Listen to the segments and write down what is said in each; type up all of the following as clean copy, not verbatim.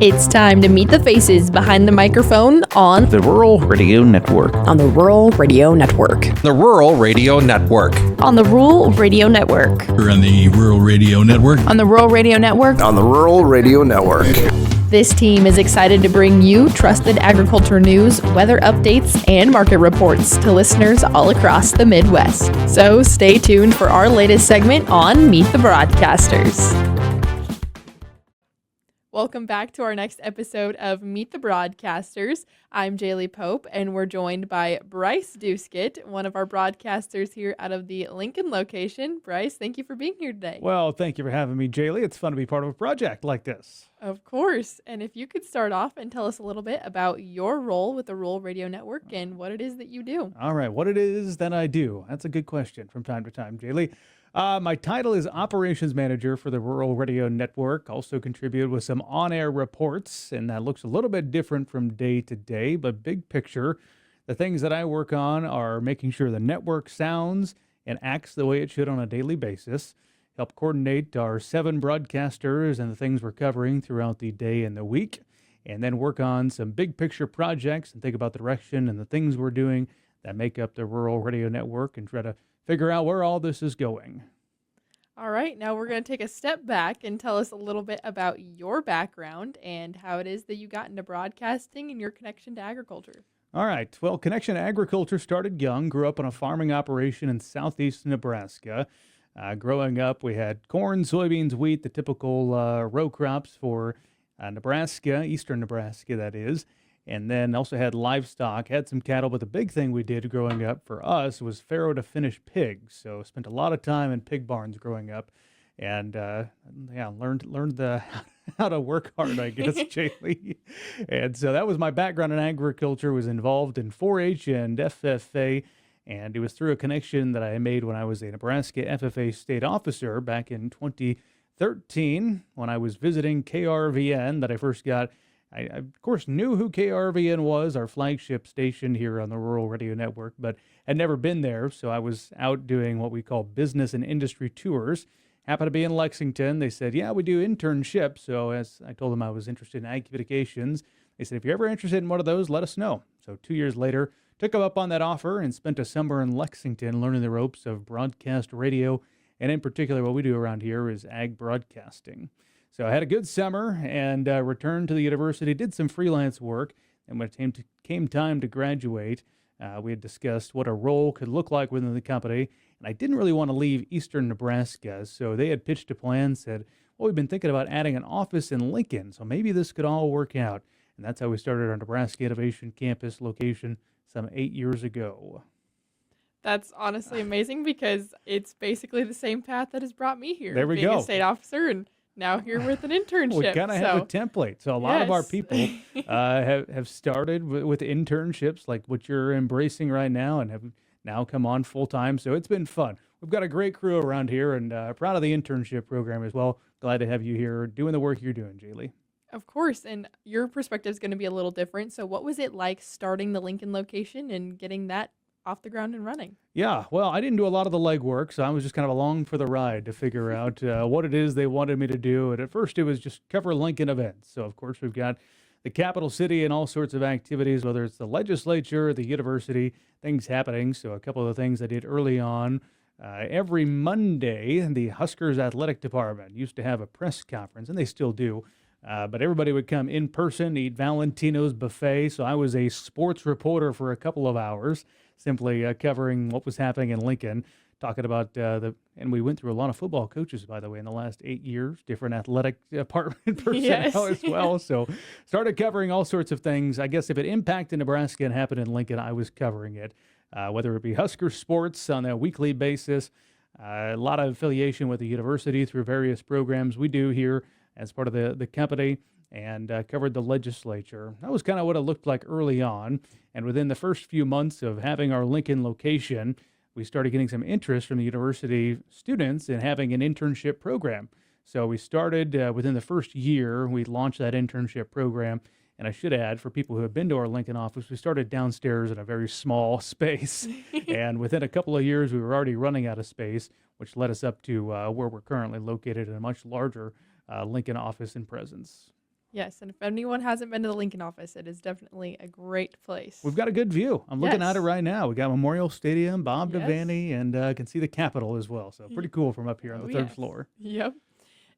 It's time to meet the faces behind the microphone on the Rural Radio Network. On the Rural Radio Network. The Rural Radio Network. On the Rural Radio Network. We're on the Rural Radio Network. On the Rural Radio Network. On the Rural Radio Network. This team is excited to bring you trusted agriculture news, weather updates, and market reports to listeners all across the Midwest. So stay tuned for our latest segment on Meet the Broadcasters. Welcome back to our next episode of Meet the Broadcasters. I'm Jaylee Pope, and we're joined by Bryce Doeschot, one of our broadcasters here out of the Lincoln location. Bryce, thank you for being here today. Well, thank you for having me, Jaylee. It's fun to be part of a project like this. Of course. And if you could start off and tell us a little bit about your role with the Rural Radio Network and what it is that you do. All right, what it is that I do. That's a good question from time to time, Jaylee. My title is Operations Manager for the Rural Radio Network. Also contribute with some on-air reports, and that looks a little bit different from day to day, but big picture, the things that I work on are making sure the network sounds and acts the way it should on a daily basis, help coordinate our 7 broadcasters and the things we're covering throughout the day and the week, and then work on some big picture projects and think about the direction and the things we're doing that make up the Rural Radio Network and try to figure out where all this is going. All right, now we're going to take a step back and tell us a little bit about your background and how it is that you got into broadcasting and your connection to agriculture. All right, well, connection to agriculture started young, grew up on a farming operation in southeast Nebraska. Growing up, we had corn, soybeans, wheat, the typical row crops for Nebraska, eastern Nebraska, that is. And then also had livestock, had some cattle, but the big thing we did growing up for us was farrow to finish pigs. So spent a lot of time in pig barns growing up, and learned how to work hard, I guess, Jaylee. And so that was my background in agriculture. Was involved in 4-H and FFA, and it was through a connection that I made when I was a Nebraska FFA state officer back in 2013 when I was visiting KRVN that I first got. I, of course, knew who KRVN was, our flagship station here on the Rural Radio Network, but had never been there, so I was out doing what we call business and industry tours. Happened to be in Lexington. They said, yeah, we do internships, so as I told them I was interested in ag communications, they said, if you're ever interested in one of those, let us know. So 2 years later, took them up on that offer and spent a summer in Lexington learning the ropes of broadcast radio, and in particular, what we do around here is ag broadcasting. So I had a good summer and returned to the university, did some freelance work, and when it came time to graduate, we had discussed what a role could look like within the company, and I didn't really want to leave eastern Nebraska, so they had pitched a plan, said, well, we've been thinking about adding an office in Lincoln, so maybe this could all work out, and that's how we started our Nebraska Innovation Campus location some 8 years ago. That's honestly amazing because it's basically the same path that has brought me here. There we being go. a state officer and now here with an internship. We kind of have a template. So a lot of our people have started with internships like what you're embracing right now and have now come on full time. So it's been fun. We've got a great crew around here and proud of the internship program as well. Glad to have you here doing the work you're doing, Jaylee. Of course. And your perspective is going to be a little different. So what was it like starting the Lincoln location and getting that off the ground and running? Yeah, well, I didn't do a lot of the legwork, so I was just kind of along for the ride to figure out what it is they wanted me to do. And at first, it was just cover Lincoln events. So, of course, we've got the capital city and all sorts of activities, whether it's the legislature, the university, things happening. So a couple of the things I did early on. Every Monday, the Huskers Athletic Department used to have a press conference, and they still do. But everybody would come in person, eat Valentino's buffet. So I was a sports reporter for a couple of hours, simply covering what was happening in Lincoln, talking about and we went through a lot of football coaches, by the way, in the last 8 years, different athletic department personnel as well. So started covering all sorts of things. I guess if it impacted Nebraska and happened in Lincoln, I was covering it, whether it be Husker sports on a weekly basis, a lot of affiliation with the university through various programs we do here as part of the company, and covered the legislature. That was kind of what it looked like early on. And within the first few months of having our Lincoln location, we started getting some interest from the university students in having an internship program. So we started within the first year, we launched that internship program. And I should add, for people who have been to our Lincoln office, we started downstairs in a very small space. And within a couple of years, we were already running out of space, which led us up to where we're currently located in a much larger Lincoln office and presence. Yes, and if anyone hasn't been to the Lincoln office, it is definitely a great place. We've got a good view. I'm looking at it Yes. right now. We got Memorial Stadium, Bob Yes. Devaney, and can see the Capitol as well. So pretty cool from up here on the third yes. floor. Yep.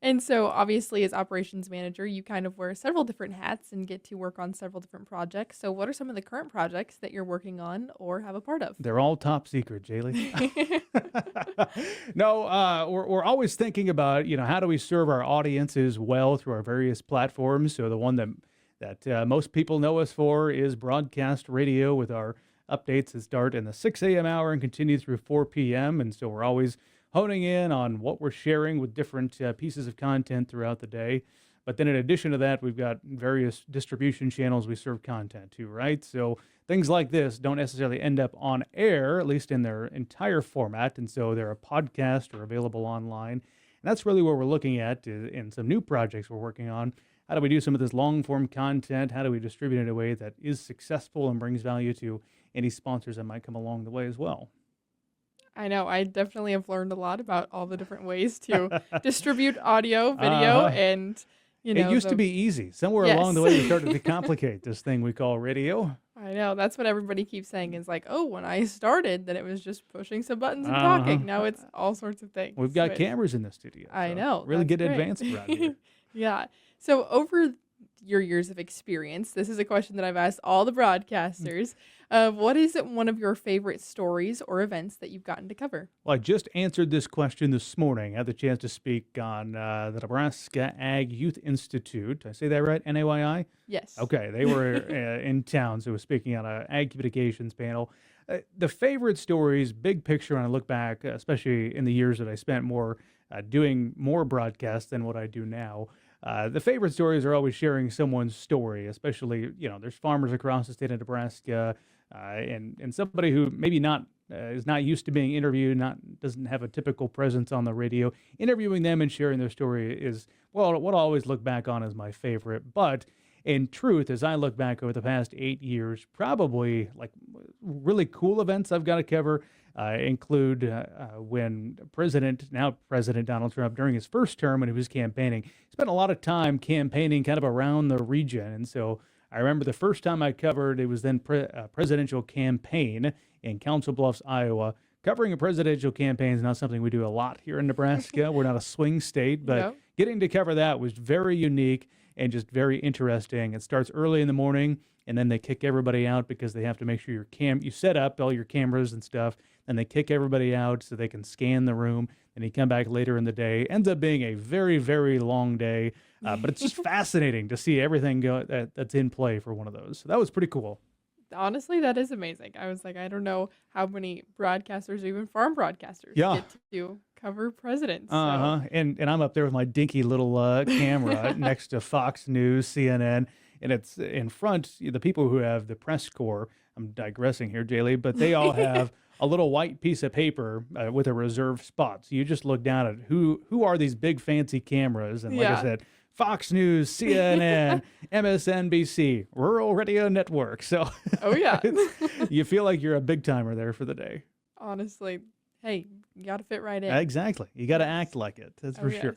And so obviously as operations manager, you kind of wear several different hats and get to work on several different projects. So what are some of the current projects that you're working on or have a part of? They're all top secret, Jaylee. No, we're always thinking about, how do we serve our audiences well through our various platforms. So the one that most people know us for is broadcast radio, with our updates that start in the 6 a.m. hour and continue through 4 p.m. And so we're always honing in on what we're sharing with different pieces of content throughout the day. But then in addition to that, we've got various distribution channels we serve content to, right? So things like this don't necessarily end up on air, at least in their entire format. And so they're a podcast or available online. And that's really what we're looking at in some new projects we're working on. How do we do some of this long-form content? How do we distribute it in a way that is successful and brings value to any sponsors that might come along the way as well? I know. I definitely have learned a lot about all the different ways to distribute audio, video, and, It used to be easy. Somewhere along the way, we started to complicate this thing we call radio. I know. That's what everybody keeps saying is like, oh, when I started, then it was just pushing some buttons and talking. Now it's all sorts of things. We've got But cameras in the studio. I know. Really that's get great. advanced around here. Yeah. So over your years of experience, this is a question that I've asked all the broadcasters. What is one of your favorite stories or events that you've gotten to cover? Well, I just answered this question this morning. I had the chance to speak on the Nebraska Ag Youth Institute. Did I say that right? NAYI? Yes. Okay, they were in town, so I was speaking on an ag communications panel. The favorite stories, big picture, when I look back, especially in the years that I spent more doing more broadcasts than what I do now, the favorite stories are always sharing someone's story, especially, there's farmers across the state of Nebraska, and somebody who maybe is not used to being interviewed, doesn't have a typical presence on the radio. Interviewing them and sharing their story is, well, what I always look back on as my favorite. But in truth, as I look back over the past 8 years, probably like really cool events I've got to cover include when now President Donald Trump, during his first term when he was campaigning, spent a lot of time campaigning kind of around the region. And so I remember the first time I covered, it was then presidential campaign in Council Bluffs, Iowa. Covering a presidential campaign is not something we do a lot here in Nebraska. We're not a swing state, but getting to cover that was very unique and just very interesting. It starts early in the morning, and then they kick everybody out because they have to make sure you set up all your cameras and stuff, and they kick everybody out so they can scan the room, and you come back later in the day. Ends up being a very, very long day, but it's just fascinating to see everything that's in play for one of those. So that was pretty cool. Honestly, that is amazing. I was like, I don't know how many broadcasters or even farm broadcasters Yeah. get to cover presidents. So. And I'm up there with my dinky little camera next to Fox News, CNN, and it's in front, the people who have the press corps. I'm digressing here, Jaylee, but they all have a little white piece of paper with a reserved spot. So you just look down at who are these big fancy cameras, and like I said, Fox News, CNN, MSNBC, Rural Radio Network. So you feel like you're a big timer there for the day. Honestly, hey, you got to fit right in. Exactly. You got to act like it. That's for sure.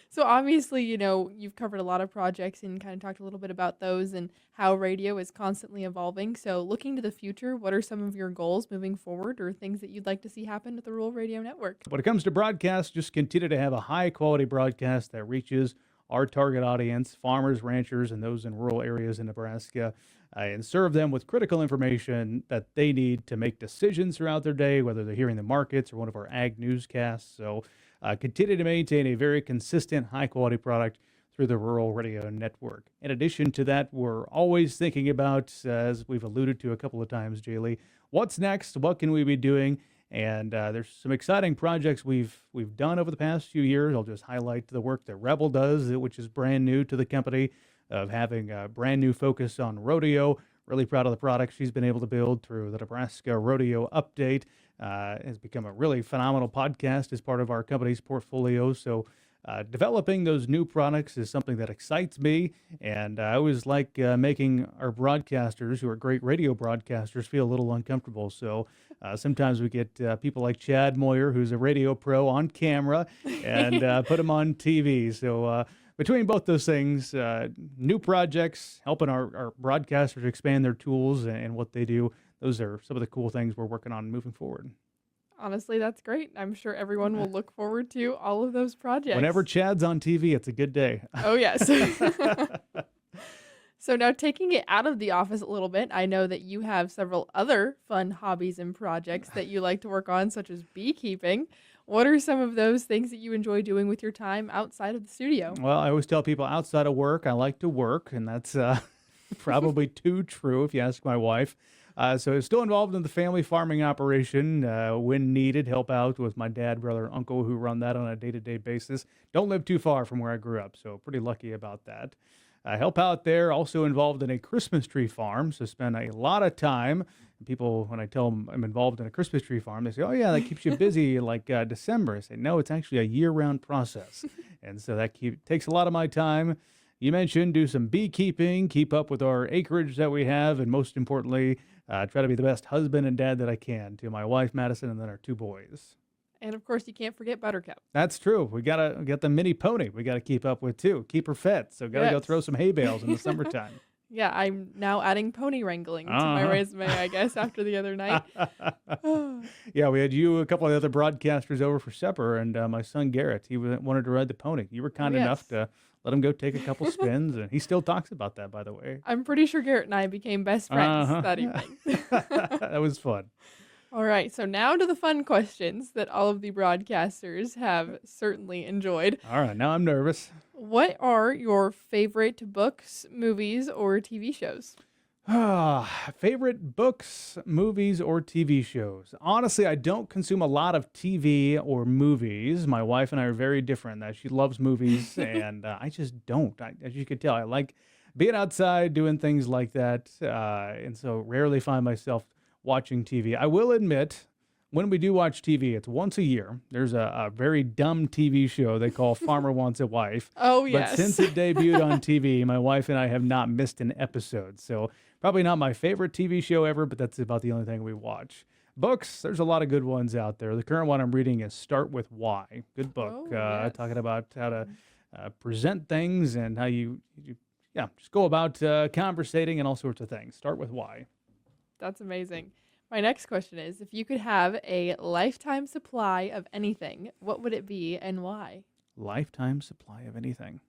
So obviously, you've covered a lot of projects and kind of talked a little bit about those and how radio is constantly evolving. So looking to the future, what are some of your goals moving forward or things that you'd like to see happen at the Rural Radio Network? When it comes to broadcast, just continue to have a high quality broadcast that reaches our target audience, farmers, ranchers, and those in rural areas in Nebraska, and serve them with critical information that they need to make decisions throughout their day, whether they're hearing the markets or one of our ag newscasts. So continue to maintain a very consistent, high-quality product through the Rural Radio Network. In addition to that, we're always thinking about, as we've alluded to a couple of times, Jaylee, what's next? What can we be doing? And there's some exciting projects we've done over the past few years. I'll just highlight the work that Rebel does, which is brand new to the company, of having a brand new focus on rodeo. Really proud of the product she's been able to build through the Nebraska Rodeo Update. Has become a really phenomenal podcast as part of our company's portfolio. So developing those new products is something that excites me. And I always like making our broadcasters, who are great radio broadcasters, feel a little uncomfortable. So sometimes we get people like Chad Moyer, who's a radio pro, on camera and put him on TV. So between both those things, new projects, helping our broadcasters expand their tools and what they do, those are some of the cool things we're working on moving forward. Honestly, that's great. I'm sure everyone will look forward to all of those projects. Whenever Chad's on TV, it's a good day. Oh, yes. So now taking it out of the office a little bit, I know that you have several other fun hobbies and projects that you like to work on, such as beekeeping. What are some of those things that you enjoy doing with your time outside of the studio? Well, I always tell people outside of work, I like to work, and that's probably too true if you ask my wife. So still involved in the family farming operation. When needed, help out with my dad, brother, uncle who run that on a day-to-day basis. Don't live too far from where I grew up, so pretty lucky about that. Help out there, also involved in a Christmas tree farm, so spend a lot of time. People, when I tell them I'm involved in a Christmas tree farm, they say, oh yeah, that keeps you busy like December. I say, no, it's actually a year-round process. And so that takes a lot of my time. You mentioned do some beekeeping, keep up with our acreage that we have, and most importantly, try to be the best husband and dad that I can to my wife, Madison, and then our 2 boys. And of course, you can't forget Buttercup. That's true. We got the mini pony we got to keep up with too. Keep her fed. So got to go throw some hay bales in the summertime. Yeah, I'm now adding pony wrangling to my resume, I guess, after the other night. Yeah, we had you, a couple of other broadcasters over for supper, and my son Garrett, he wanted to ride the pony. You were kind enough to let him go take a couple spins, and he still talks about that, by the way. I'm pretty sure Garrett and I became best friends that evening. That was fun. All right, so now to the fun questions that all of the broadcasters have certainly enjoyed. All right, now I'm nervous. What are your favorite books, movies, or TV shows? Favorite books, movies, or TV shows? Honestly, I don't consume a lot of TV or movies. My wife and I are very different in that she loves movies, and I just don't. As you can tell, I like being outside, doing things like that, and so rarely find myself watching TV. I will admit, when we do watch TV, it's once a year. There's a very dumb TV show they call Farmer Wants a Wife. Oh, yes. But since it debuted on TV, my wife and I have not missed an episode. So probably not my favorite TV show ever, but that's about the only thing we watch. Books, there's a lot of good ones out there. The current one I'm reading is Start With Why. Good book. Talking about how to present things and how you just go about conversating and all sorts of things. Start With Why. That's amazing. My next question is, if you could have a lifetime supply of anything, what would it be and why? Lifetime supply of anything.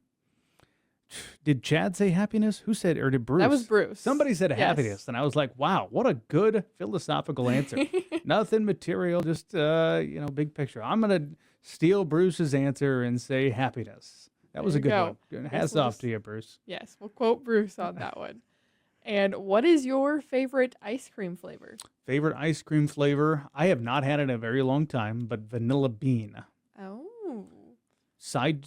Did Chad say happiness? Who said, or did Bruce? That was Bruce. Somebody said happiness, and I was like, wow, what a good philosophical answer. Nothing material, just, big picture. I'm going to steal Bruce's answer and say happiness. That was a good one. Hats off to you, Bruce. Yes, we'll quote Bruce on that one. And what is your favorite ice cream flavor? Favorite ice cream flavor? I have not had it in a very long time, but vanilla bean. Oh. Side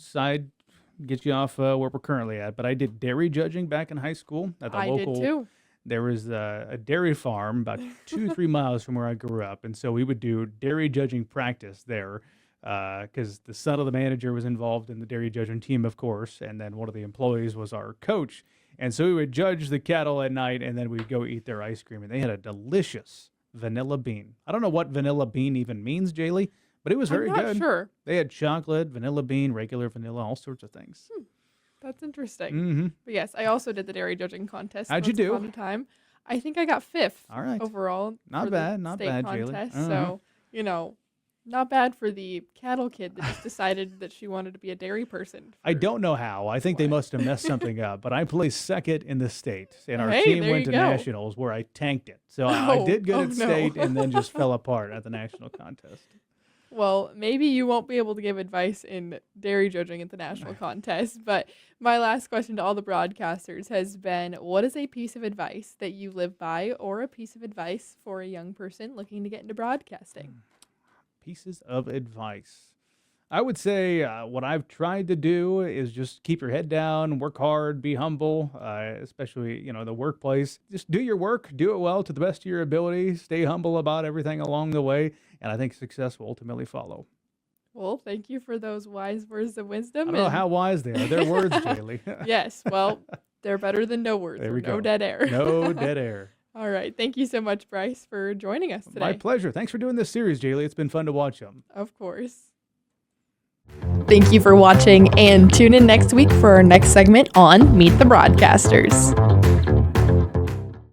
get you off where we're currently at, but I did dairy judging back in high school at the local. I did too. There was a dairy farm about 2-3 miles from where I grew up, and so we would do dairy judging practice there because the son of the manager was involved in the dairy judging team, of course, and then one of the employees was our coach. And so we would judge the cattle at night, and then we'd go eat their ice cream. And they had a delicious vanilla bean. I don't know what vanilla bean even means, Jaylee, but it was very good. I'm not sure. They had chocolate, vanilla bean, regular vanilla, all sorts of things. That's interesting. Mm-hmm. But yes, I also did the dairy judging contest. How'd you do? Once upon a time. I think I got 5th all right. overall. Not bad, Jaylee. So, not bad for the cattle kid that just decided that she wanted to be a dairy person. I don't know how. I think they must have messed something up, but I placed second in the state, and our team went to nationals where I tanked it. So I did good at state and then just fell apart at the national contest. Well, maybe you won't be able to give advice in dairy judging at the national contest, but my last question to all the broadcasters has been, what is a piece of advice that you live by or a piece of advice for a young person looking to get into broadcasting? Pieces of advice. I would say what I've tried to do is just keep your head down, work hard, be humble, especially, the workplace. Just do your work, do it well to the best of your ability, stay humble about everything along the way, and I think success will ultimately follow. Well, thank you for those wise words of wisdom. I don't know how wise they are. They're words, Jaylee. Yes, well, they're better than no words. There we go. No dead air. No dead air. All right. Thank you so much, Bryce, for joining us today. My pleasure. Thanks for doing this series, Jaylee. It's been fun to watch them. Of course. Thank you for watching, and tune in next week for our next segment on Meet the Broadcasters.